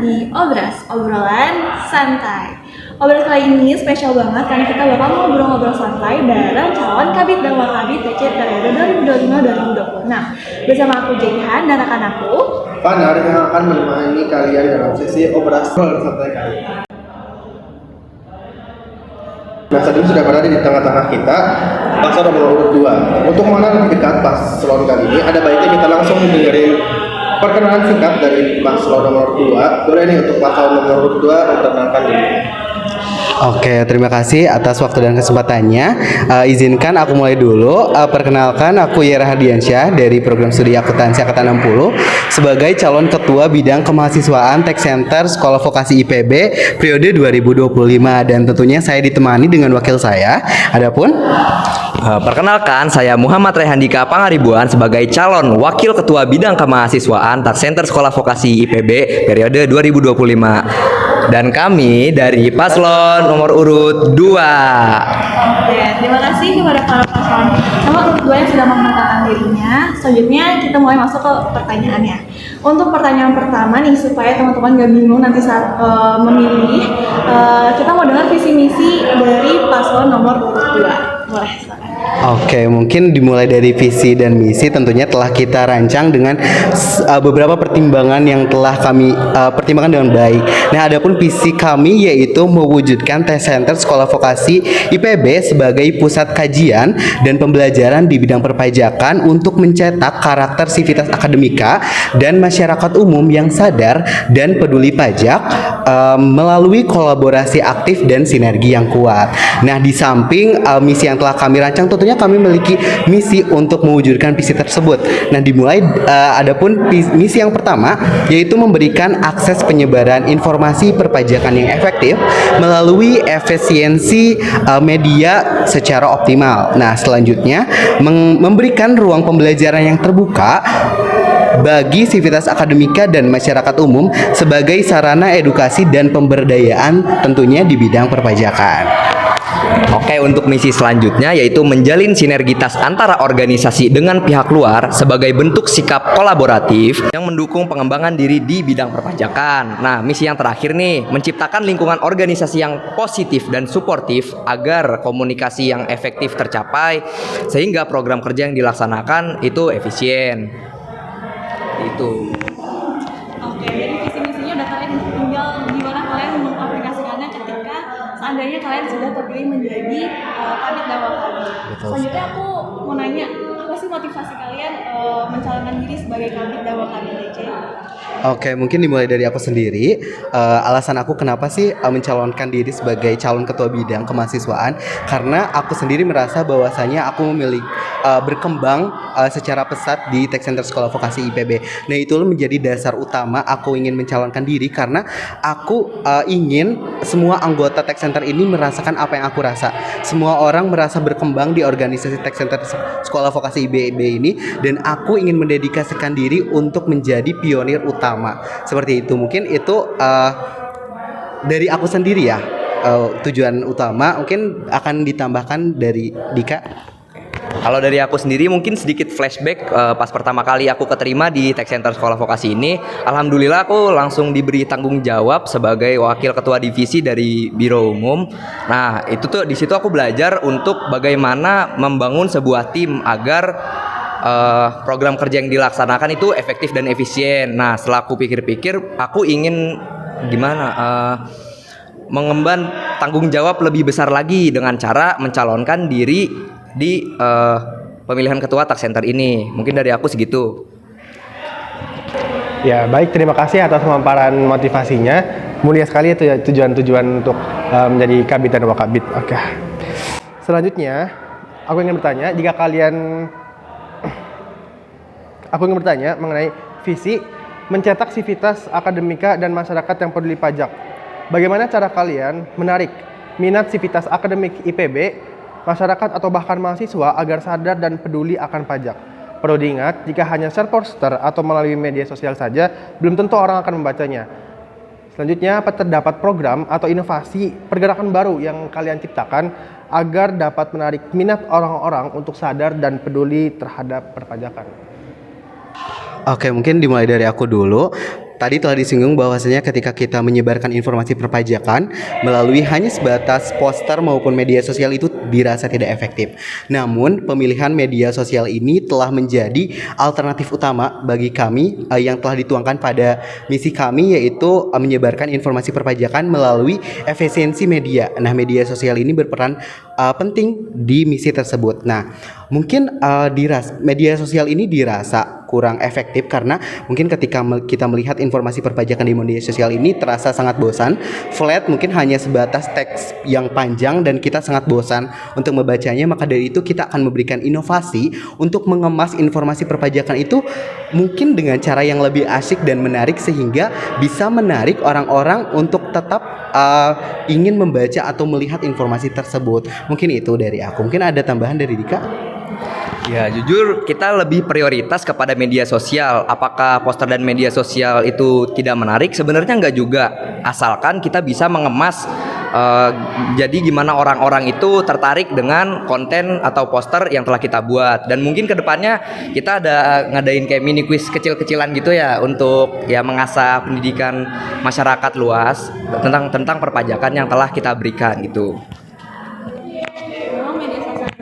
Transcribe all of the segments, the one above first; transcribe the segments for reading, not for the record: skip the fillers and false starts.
di Obras, obrolan santai. Obrolan kali ini spesial banget karena kita bakal ngobrol-ngobrol santai bareng calon Kabid dan Wakabid TC periode 2025-2026. Bersama aku Jaihan dan rekan aku Panar yang akan menemani kalian dalam sesi Obras santai kali ini. Nah, saat ini sudah berada di tengah-tengah kita paslon nomor urut 2. Untuk mana lebih dekat paslon kali ini, ada baiknya kita langsung dengerin perkenalan singkat dari paslon nomor 2. Boleh nih untuk paslon nomor urut 2 memperkenalkan diri. Oke, terima kasih atas waktu dan kesempatannya. Izinkan aku mulai dulu. Perkenalkan, aku Yera Hadiansyah dari program studi akuntansi angkatan 60 sebagai calon ketua bidang kemahasiswaan Tech Center Sekolah Vokasi IPB periode 2025, dan tentunya saya ditemani dengan wakil saya. Adapun perkenalkan, saya Muhammad Rehandika Pangaribuan sebagai calon wakil ketua bidang kemahasiswaan Tech Center Sekolah Vokasi IPB periode 2025. Dan kami dari paslon nomor urut 2. Oke, terima kasih kepada para paslon nomor urut 2 yang sudah memperkenalkan dirinya. Selanjutnya kita mulai masuk ke pertanyaannya. Untuk pertanyaan pertama nih, supaya teman-teman gak bingung nanti saat memilih, kita mau dengar visi misi dari paslon nomor urut 2. Boleh, silakan. Oke, mungkin dimulai dari visi dan misi tentunya telah kita rancang dengan beberapa pertimbangan yang telah kami pertimbangkan dengan baik. Nah, adapun visi kami yaitu mewujudkan Tech Center Sekolah Vokasi IPB sebagai pusat kajian dan pembelajaran di bidang perpajakan untuk mencetak karakter sivitas akademika dan masyarakat umum yang sadar dan peduli pajak melalui kolaborasi aktif dan sinergi yang kuat. Nah, di samping misi yang telah kami rancang, tentunya kami memiliki misi untuk mewujudkan visi tersebut. Nah, dimulai adapun misi yang pertama yaitu memberikan akses penyebaran informasi perpajakan yang efektif melalui efisiensi media secara optimal. Nah, selanjutnya memberikan ruang pembelajaran yang terbuka bagi sivitas akademika dan masyarakat umum sebagai sarana edukasi dan pemberdayaan tentunya di bidang perpajakan. Oke, untuk misi selanjutnya yaitu menjalin sinergitas antara organisasi dengan pihak luar sebagai bentuk sikap kolaboratif yang mendukung pengembangan diri di bidang perpajakan. Nah, misi yang terakhir nih, menciptakan lingkungan organisasi yang positif dan suportif agar komunikasi yang efektif tercapai sehingga program kerja yang dilaksanakan itu efisien. Itu. Oke, jadi visi misinya udah kalian tinggal gimana kalian mengaplikasikannya ketika seandainya kalian sudah terpilih menjadi Kabid dan Wakabid. Selanjutnya aku mau nanya, apa sih motivasi kalian mencalonkan diri sebagai Kabid dan Wakabid TC? Oke, mungkin dimulai dari aku sendiri. Alasan aku kenapa sih mencalonkan diri sebagai calon ketua bidang kemahasiswaan, karena aku sendiri merasa bahwasanya aku memiliki berkembang secara pesat di Tech Center Sekolah Vokasi IPB. Nah, itu menjadi dasar utama aku ingin mencalonkan diri, karena aku ingin semua anggota Tech Center ini merasakan apa yang aku rasa. Semua orang merasa berkembang di organisasi Tech Center Sekolah Vokasi IPB ini, dan aku ingin mendedikasikan diri untuk menjadi pionir utama. Seperti itu. Mungkin itu dari aku sendiri ya, tujuan utama. Mungkin akan ditambahkan dari Dika. Kalau dari aku sendiri mungkin sedikit flashback pas pertama kali aku keterima di Tech Center Sekolah Vokasi ini. Alhamdulillah aku langsung diberi tanggung jawab sebagai wakil ketua divisi dari Biro Umum. Nah, itu tuh di situ aku belajar untuk bagaimana membangun sebuah tim agar program kerja yang dilaksanakan itu efektif dan efisien. Nah, setelah aku pikir-pikir, aku ingin mengemban tanggung jawab lebih besar lagi dengan cara mencalonkan diri di pemilihan ketua Tech Center ini. Mungkin dari aku segitu. Ya, baik, terima kasih atas pemaparan motivasinya. Mulia sekali itu ya tujuan-tujuan untuk menjadi Kabid dan Wakabid. Oke. Selanjutnya, aku ingin bertanya mengenai visi mencetak sivitas akademika dan masyarakat yang peduli pajak. Bagaimana cara kalian menarik minat sivitas akademik IPB, masyarakat atau bahkan mahasiswa agar sadar dan peduli akan pajak? Perlu diingat, jika hanya share poster atau melalui media sosial saja, belum tentu orang akan membacanya. Selanjutnya, apa terdapat program atau inovasi pergerakan baru yang kalian ciptakan agar dapat menarik minat orang-orang untuk sadar dan peduli terhadap perpajakan? Oke, mungkin dimulai dari aku dulu. tadi telah disinggung bahwasanya ketika kita menyebarkan informasi perpajakan melalui hanya sebatas poster maupun media sosial itu dirasa tidak efektif. Namun pemilihan media sosial ini telah menjadi alternatif utama bagi kami yang telah dituangkan pada misi kami, yaitu menyebarkan informasi perpajakan melalui efisiensi media. Nah, media sosial ini berperan penting di misi tersebut. Nah, mungkin media sosial ini dirasa kurang efektif karena mungkin ketika kita melihat informasi perpajakan di media sosial ini terasa sangat bosan, flat, mungkin hanya sebatas teks yang panjang dan kita sangat bosan untuk membacanya. Maka dari itu kita akan memberikan inovasi untuk mengemas informasi perpajakan itu mungkin dengan cara yang lebih asyik dan menarik sehingga bisa menarik orang-orang untuk tetap ingin membaca atau melihat informasi tersebut. Mungkin itu dari aku. Mungkin ada tambahan dari Dika? Ya, jujur kita lebih prioritas kepada media sosial. Apakah poster dan media sosial itu tidak menarik? Sebenarnya enggak juga. Asalkan kita bisa mengemas jadi gimana orang-orang itu tertarik dengan konten atau poster yang telah kita buat. Dan mungkin kedepannya kita ada ngadain kayak mini quiz kecil-kecilan gitu ya, untuk ya mengasah pendidikan masyarakat luas tentang perpajakan yang telah kita berikan gitu. Media sosial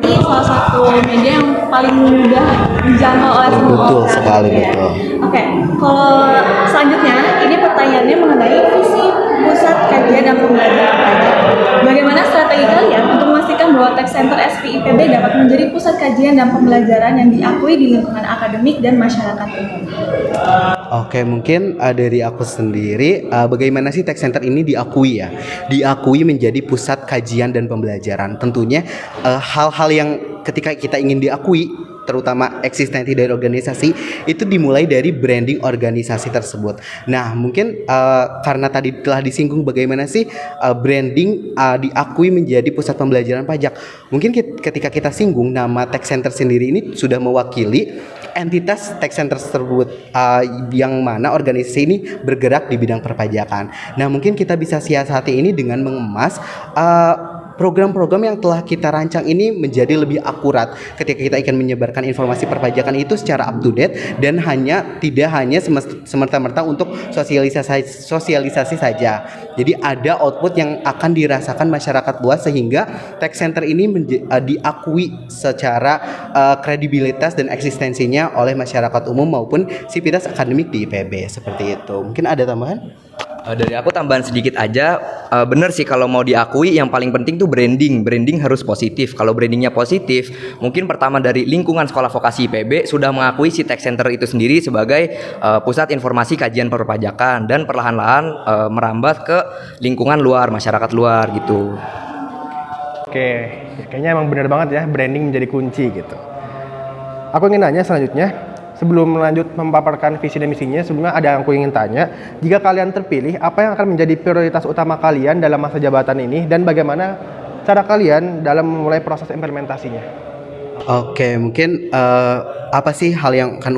ini salah satu media yang paling mudah dijangkau oleh semua orang. Betul sekali, gitu ya. betul. Oke, kalau selanjutnya ini pertanyaannya mengenai visi pusat kajian dan pembelajaran pajak. Bagaimana strategi kalian untuk memastikan bahwa Tech Center SPIPB dapat menjadi pusat kajian dan pembelajaran yang diakui di lingkungan akademik dan masyarakat umum? Oke, mungkin dari aku sendiri, bagaimana sih Tech Center ini diakui ya? Diakui menjadi pusat kajian dan pembelajaran. Tentunya hal-hal yang ketika kita ingin diakui, terutama eksistensi dari organisasi, itu dimulai dari branding organisasi tersebut. Nah, mungkin karena tadi telah disinggung bagaimana sih branding diakui menjadi pusat pembelajaran pajak. Mungkin ketika kita singgung nama Tech Center sendiri ini sudah mewakili entitas Tech Center tersebut, yang mana organisasi ini bergerak di bidang perpajakan. Nah, mungkin kita bisa siasati ini dengan mengemas program-program yang telah kita rancang ini menjadi lebih akurat ketika kita ingin menyebarkan informasi perpajakan itu secara up to date dan tidak hanya semerta-merta untuk sosialisasi saja. Jadi ada output yang akan dirasakan masyarakat luas sehingga Tech Center ini diakui secara kredibilitas dan eksistensinya oleh masyarakat umum maupun sivitas akademik di IPB, seperti itu. Mungkin ada tambahan? Dari aku tambahan sedikit aja, bener sih kalau mau diakui yang paling penting tuh branding harus positif. Kalau brandingnya positif, mungkin pertama dari lingkungan sekolah vokasi IPB sudah mengakui si Tech Center itu sendiri sebagai pusat informasi kajian perpajakan dan perlahan-lahan merambat ke lingkungan luar, masyarakat luar gitu. Oke, kayaknya emang benar banget ya, branding menjadi kunci gitu. Aku ingin nanya selanjutnya, sebelum lanjut memaparkan visi dan misinya, sebelumnya ada yang aku ingin tanya. Jika kalian terpilih, apa yang akan menjadi prioritas utama kalian dalam masa jabatan ini dan bagaimana cara kalian dalam memulai proses implementasinya? Oke, mungkin apa sih hal yang akan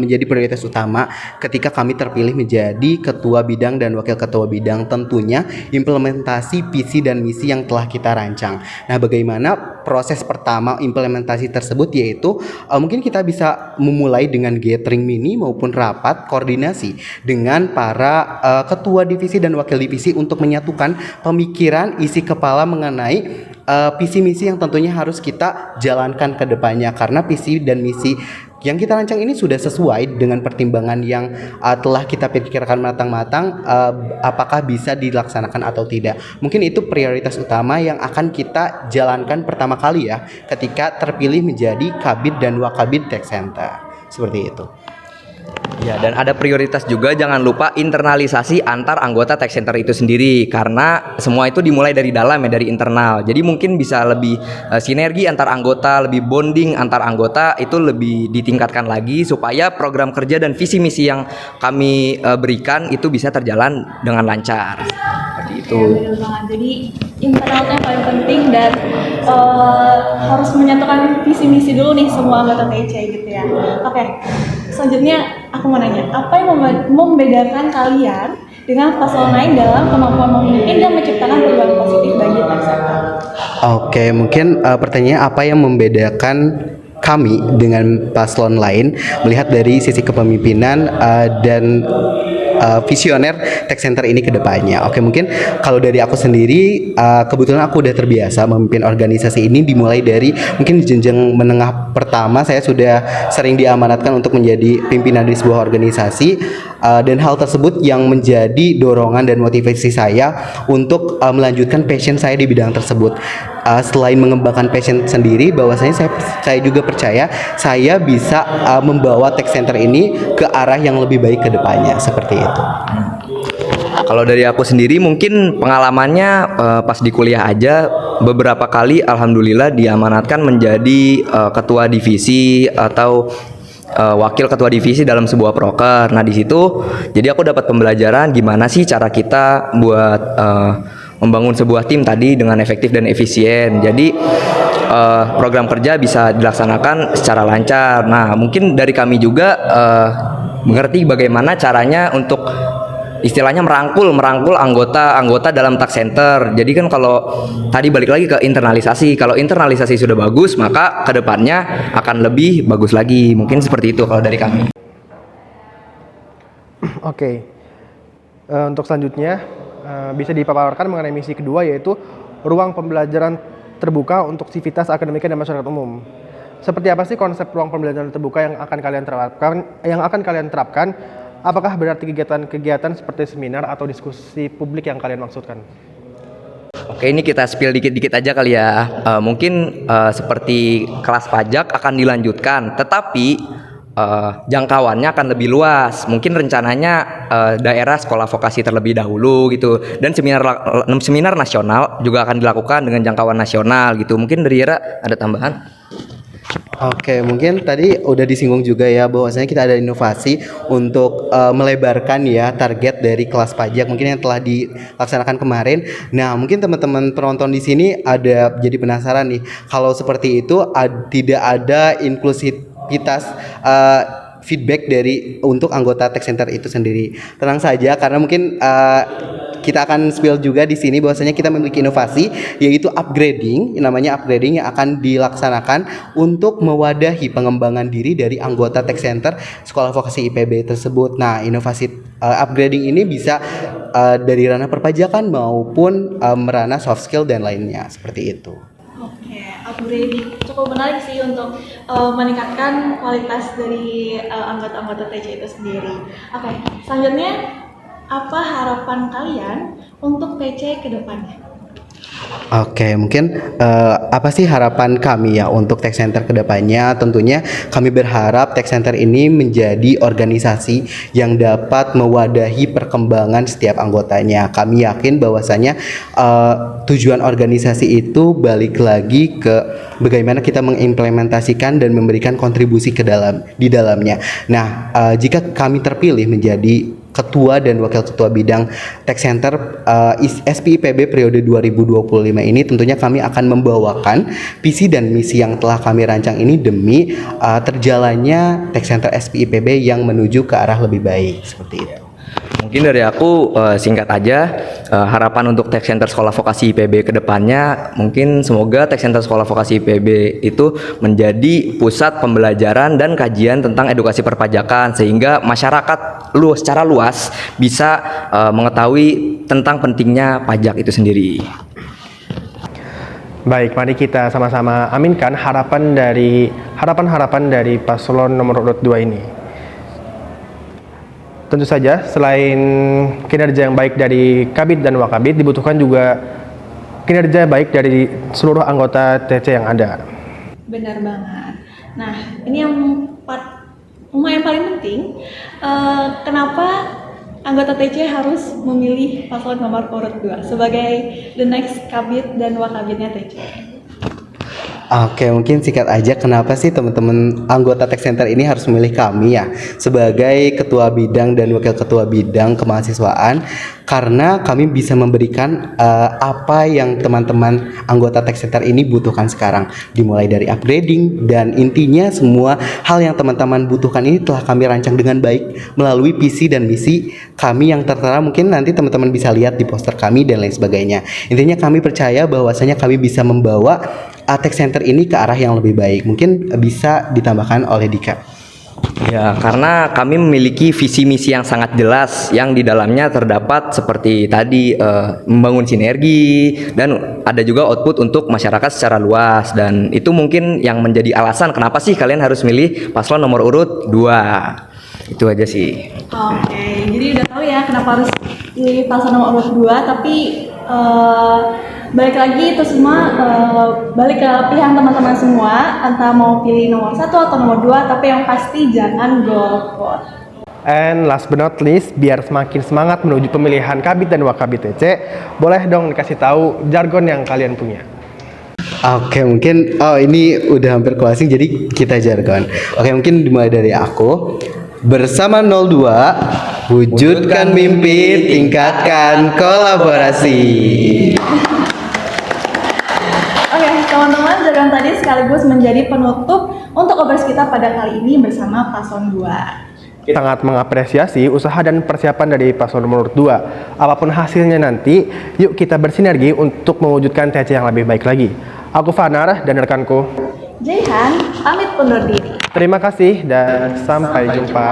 menjadi prioritas utama ketika kami terpilih menjadi ketua bidang dan wakil ketua bidang? Tentunya implementasi visi dan misi yang telah kita rancang. Nah, bagaimana proses pertama implementasi tersebut, yaitu mungkin kita bisa memulai dengan gathering mini maupun rapat koordinasi dengan para ketua divisi dan wakil divisi untuk menyatukan pemikiran isi kepala mengenai visi misi yang tentunya harus kita jalankan ke depannya, karena visi dan misi yang kita rancang ini sudah sesuai dengan pertimbangan yang telah kita pikirkan matang-matang, apakah bisa dilaksanakan atau tidak. Mungkin itu prioritas utama yang akan kita jalankan pertama kali ya ketika terpilih menjadi Kabid dan Wakabid Tech Center, seperti itu. Ya, dan ada prioritas juga, jangan lupa internalisasi antar anggota Tech Center itu sendiri, karena semua itu dimulai dari dalam ya, dari internal. Jadi mungkin bisa lebih sinergi antar anggota, lebih bonding antar anggota itu lebih ditingkatkan lagi supaya program kerja dan visi misi yang kami berikan itu bisa terjalan dengan lancar. Seperti itu. Ya, benar banget. Jadi internal itu yang paling penting dan harus menyatukan visi misi dulu nih semua anggota TC gitu ya. Oke. Selanjutnya aku mau nanya, apa yang membedakan kalian dengan paslon lain dalam kemampuan memimpin dan menciptakan perubahan positif bagi Tech Center? Oke, mungkin pertanyaannya apa yang membedakan kami dengan paslon lain melihat dari sisi kepemimpinan dan visioner tech center ini ke depannya. Oke, mungkin kalau dari aku sendiri kebetulan aku udah terbiasa memimpin organisasi ini dimulai dari mungkin jenjang menengah pertama saya sudah sering diamanatkan untuk menjadi pimpinan di sebuah organisasi dan hal tersebut yang menjadi dorongan dan motivasi saya untuk melanjutkan passion saya di bidang tersebut. Selain mengembangkan passion sendiri, bahwasanya saya juga percaya saya bisa membawa tech center ini ke arah yang lebih baik ke depannya, seperti itu. Kalau dari aku sendiri mungkin pengalamannya pas di kuliah aja beberapa kali alhamdulillah diamanatkan menjadi ketua divisi atau wakil ketua divisi dalam sebuah proker. Nah di situ jadi aku dapat pembelajaran gimana sih cara kita buat membangun sebuah tim tadi dengan efektif dan efisien. Jadi program kerja bisa dilaksanakan secara lancar. Nah mungkin dari kami juga mengerti bagaimana caranya untuk istilahnya merangkul anggota dalam tech center. Jadi kan kalau tadi balik lagi ke internalisasi, kalau internalisasi sudah bagus maka kedepannya akan lebih bagus lagi. Mungkin seperti itu kalau dari kami. Oke. Untuk selanjutnya bisa dipaparkan mengenai misi kedua, yaitu ruang pembelajaran terbuka untuk sivitas akademika dan masyarakat umum. Seperti apa sih konsep ruang pembelajaran terbuka yang akan kalian terapkan? Apakah berarti kegiatan-kegiatan seperti seminar atau diskusi publik yang kalian maksudkan? Oke, ini kita spill dikit-dikit aja kali ya. Mungkin seperti kelas pajak akan dilanjutkan, tetapi jangkauannya akan lebih luas. Mungkin rencananya daerah sekolah vokasi terlebih dahulu gitu. Dan seminar nasional juga akan dilakukan dengan jangkauan nasional gitu. Mungkin dari Ira ada tambahan? Oke, mungkin tadi udah disinggung juga ya bahwasanya kita ada inovasi untuk melebarkan ya target dari kelas pajak mungkin yang telah dilaksanakan kemarin. Nah, mungkin teman-teman penonton di sini ada jadi penasaran nih, kalau seperti itu tidak ada inklusivitas feedback dari untuk anggota tech center itu sendiri. Tenang saja karena mungkin kita akan spill juga di sini bahwasanya kita memiliki inovasi yaitu upgrading, namanya upgrading yang akan dilaksanakan untuk mewadahi pengembangan diri dari anggota tech center sekolah vokasi IPB tersebut. Nah, inovasi upgrading ini bisa dari ranah perpajakan maupun ranah soft skill dan lainnya seperti itu. Oke, upgrading cukup menarik sih untuk meningkatkan kualitas dari anggota-anggota TC itu sendiri. Oke, selanjutnya apa harapan kalian untuk TC ke depannya? Oke, mungkin apa sih harapan kami ya untuk Tech Center ke depannya? Tentunya kami berharap Tech Center ini menjadi organisasi yang dapat mewadahi perkembangan setiap anggotanya. Kami yakin bahwasanya tujuan organisasi itu balik lagi ke bagaimana kita mengimplementasikan dan memberikan kontribusi di dalamnya. Nah, jika kami terpilih menjadi Ketua dan Wakil Ketua Bidang Tech Center SPIPB periode 2025 ini, tentunya kami akan membawakan visi dan misi yang telah kami rancang ini demi terjalannya Tech Center SPIPB yang menuju ke arah lebih baik, seperti itu. Mungkin dari aku singkat aja, harapan untuk Tech Center Sekolah Vokasi IPB ke depannya mungkin semoga Tech Center Sekolah Vokasi IPB itu menjadi pusat pembelajaran dan kajian tentang edukasi perpajakan sehingga masyarakat secara luas bisa mengetahui tentang pentingnya pajak itu sendiri. Baik, mari kita sama-sama aminkan harapan dari paslon nomor urut 2 ini. Tentu saja, selain kinerja yang baik dari Kabid dan Wakabid, dibutuhkan juga kinerja baik dari seluruh anggota TC yang ada. Benar banget. Nah, ini yang lumayan paling penting. Kenapa anggota TC harus memilih paslon nomor urut 2 sebagai the next Kabid dan Wakabidnya TC? Oke, mungkin singkat aja kenapa sih teman-teman anggota Tech Center ini harus memilih kami ya sebagai ketua bidang dan wakil ketua bidang kemahasiswaan, karena kami bisa memberikan apa yang teman-teman anggota Tech Center ini butuhkan sekarang, dimulai dari upgrading dan intinya semua hal yang teman-teman butuhkan ini telah kami rancang dengan baik melalui visi dan misi kami yang tertera, mungkin nanti teman-teman bisa lihat di poster kami dan lain sebagainya. Intinya kami percaya bahwasanya kami bisa membawa Tech Center ini ke arah yang lebih baik. Mungkin bisa ditambahkan oleh Dika. Ya, karena kami memiliki visi misi yang sangat jelas yang di dalamnya terdapat seperti tadi membangun sinergi dan ada juga output untuk masyarakat secara luas, dan itu mungkin yang menjadi alasan kenapa sih kalian harus milih paslon nomor urut 2. Itu aja sih. Oke, jadi udah tahu ya kenapa harus pilih paslon nomor urut 2, tapi balik lagi itu semua balik ke pilihan teman-teman semua, entah mau pilih nomor 1 atau nomor 2, tapi yang pasti jangan golput. And last but not least, biar semakin semangat menuju pemilihan Kabid dan Wakabid TC, boleh dong dikasih tahu jargon yang kalian punya. Oke, mungkin ini udah hampir closing jadi kita jargon. Oke, mungkin dimulai dari aku. Bersama 02, wujudkan mimpi, tingkatkan kolaborasi. Oke, teman-teman, jargon tadi sekaligus menjadi penutup untuk obrolan kita pada kali ini bersama paslon 2. Kita sangat mengapresiasi usaha dan persiapan dari paslon nomor 2. Apapun hasilnya nanti, yuk kita bersinergi untuk mewujudkan TC yang lebih baik lagi. Aku Fanar dan rekanku Jaihan, pamit undur diri. terima kasih dan sampai jumpa.